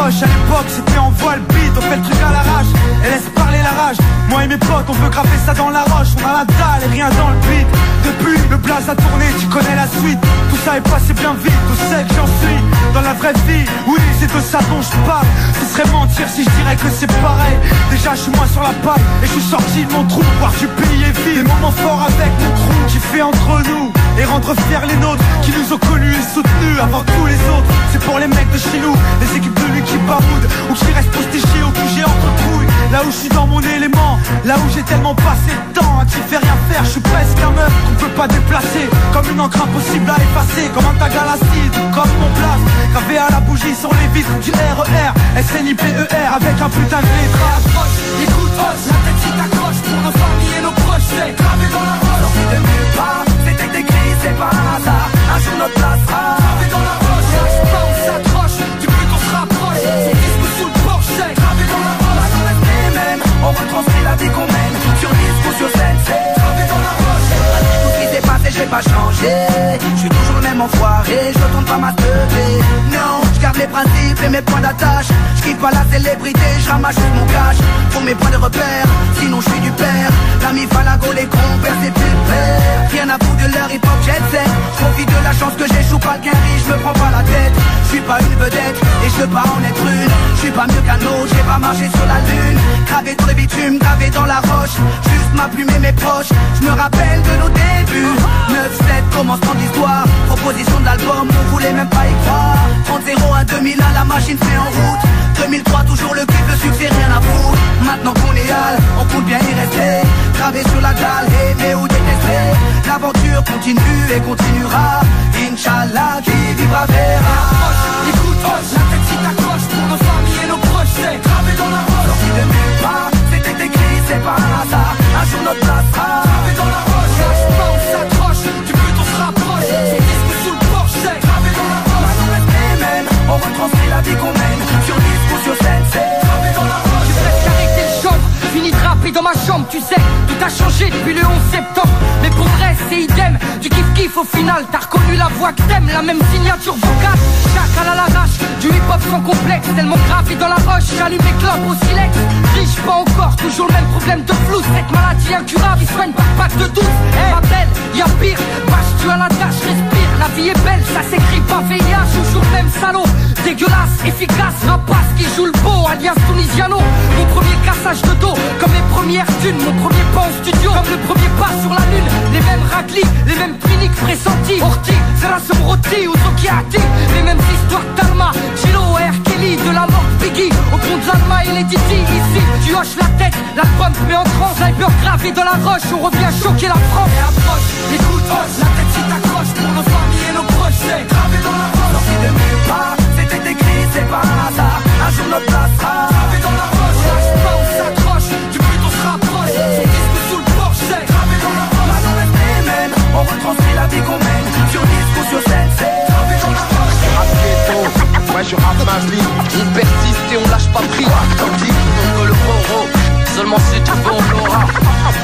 poche. À l'époque c'était en voile beat, on fait le truc à l'arrache et laisse parler la rage. Moi et mes potes on veut graver ça dans la roche. On a la dalle et rien dans le beat. Depuis le blaze a tourné, tu connais la suite. Tout ça est passé bien vite, tout sait que j'en suis dans la vraie vie. Oui c'est de ça dont je parle. Ce serait mentir si je dirais que c'est pareil. Déjà je suis moins sur la paille et je suis sorti de mon trou. Voir du pays et vie, des moments forts avec mon crew qui fait entre nous et rendre fiers les nôtres qui nous ont connus et soutenus avant tous les autres. C'est pour les mecs de chez nous, les équipes de lui qui baroudent ou qui restent postichés au QG entre couilles. Là où je suis dans mon élément, là où j'ai tellement passé de temps à qui fait rien faire. Je suis presque un meuf qu'on peut pas déplacer, comme une encre impossible à effacer, comme un tag à l'acide, comme mon place gravé à la bougie sur les vitres du RER, SNIPER avec un putain de lettrage. Écoute, la tête qui t'accroche pour nos familles et nos proches, c'est gravé dans la roche. Sorti de nulle part, c'était écrit, c'est pas un hasard. Un jour notre place sera gravé dans la roche. Lâche pas, on s'accroche, du but on se rapproche. C'est disque sous le porche, c'est gravé dans la roche. On reste les mêmes, on retranscrit la vie qu'on mène. Sur disque ou sur scène, c'est gravé dans la roche. Tout ce qui s'est passé, j'ai pas changé. Je suis toujours le même enfoiré, je retourne pas ma teufée. Non, je garde les principes et mes points d'attache. Je quitte pas la célébrité, je ramasse juste mon cash. Pour mes points de repère, sinon je suis du père. L'ami Falago, les compères, c'est plus père. Rien à foutre de leur hip-hop jet set. Je profite de la chance que j'échoue pas le guéri, je me prends pas la tête. Je suis pas une vedette et je veux pas en être une. Je suis pas mieux qu'un autre, j'ai pas marché sur la lune. Gravé dans le bitume, gravé dans la roche. Juste ma plume et mes proches, je me rappelle de nos débuts. 9-7, commencement d'histoire. Proposition d'album, on voulait même pas y croire. 30-0 à 2001, la machine fait en route. 2003, toujours le clip, le succès, rien à foutre. Maintenant qu'on est hal, on compte bien y rester. Gravé sur la dalle, aimer ou détester. L'aventure continue et continuera. Inch'Allah, qui vivra verra. Écoute, la tête qui t'accroche pour nos familles et nos proches, c'est gravé dans la roche. Sorti de nulle part, c'était écrit, c'est pas un hasard. Un jour notre place sera gravé dans la roche. Lâche pas, on s'accroche, du but on se rapproche. C'est disque sous le porche, c'est gravé dans la roche. On reste les mêmes, on retranscrit la vie qu'on mène. Sur disque ou sur scène, c'est gravé dans la roche. J'ai presque arrêté le chambre, fini de rapper dans ma chambre. Tu sais, tout a changé depuis le 11 septembre. Mais pour vrai, c'est idem, du kiff-kiff au final. T'as reconnu la voix que t'aimes, la même signature vocale. Chacal à l'arrache, du hip-hop sans complexe. Tellement gravé dans la roche, j'allume mes clopes au silex. Riche pas encore, toujours le même problème de flou. Cette maladie incurable, il soigne par pack de douce. Ma belle, y'a pire, vache tu à la tâche, respire. La vie est belle, ça s'écrit pas VIH. Toujours le même salaud, dégueulasse, efficace. Rapace qui joue le beau, alias Tunisiano. Mon premier cassage de dos, comme les premières thunes. Mon premier pas en studio, comme le premier pas sur la lune. Les mêmes raclis, les mêmes cliniques pressentis. Orti, Serasum Roti ou Zokiati. Les mêmes histoires d'Alma, Chilo, R. Kelly. De la mort Biggie, au compte d'Alma et les Didi. Ici, tu hoches la tête, l'album te met en transe. Sniper gravé dans la roche, on revient choquer la France. Et approche, écoute, la tête qui t'accroche pour nos familles et nos proches, c'est gravé dans la roche. sorti de nulle part, c'était écrit, c'est pas un hasard. Un jour notre place sera gravé dans la roche. Lâche pas, on s'accroche, du but on se rapproche. C'est disque sous le porche, c'est gravé dans la roche. on reste les mêmes, on retranscrit la vie qu'on mène. Sur disque ou sur scène, c'est gravé dans la roche. Rap ghetto, ouais je rappe ma vie. On persiste et on lâche pas prise. On dit qu'on veut le poro, seulement si tu veux on l'aura.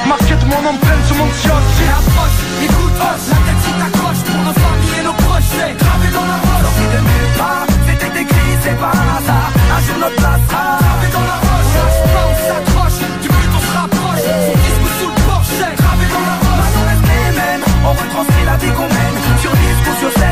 Marquette mon empreinte sur mon Et châssis. approche, écoute, la tête qui t'accroche pour nos familles et nos proches, c'est gravé dans la roche. sorti de nulle part, c'était écrit, c'est pas un hasard. Un jour notre place sera Gravé dans la roche, lâche pas, on s'accroche, du but on se rapproche. C'est disque sous le porche, c'est gravé dans la roche. on reste les mêmes, on retranscrit la vie qu'on mène. Sur disque ou sur scène.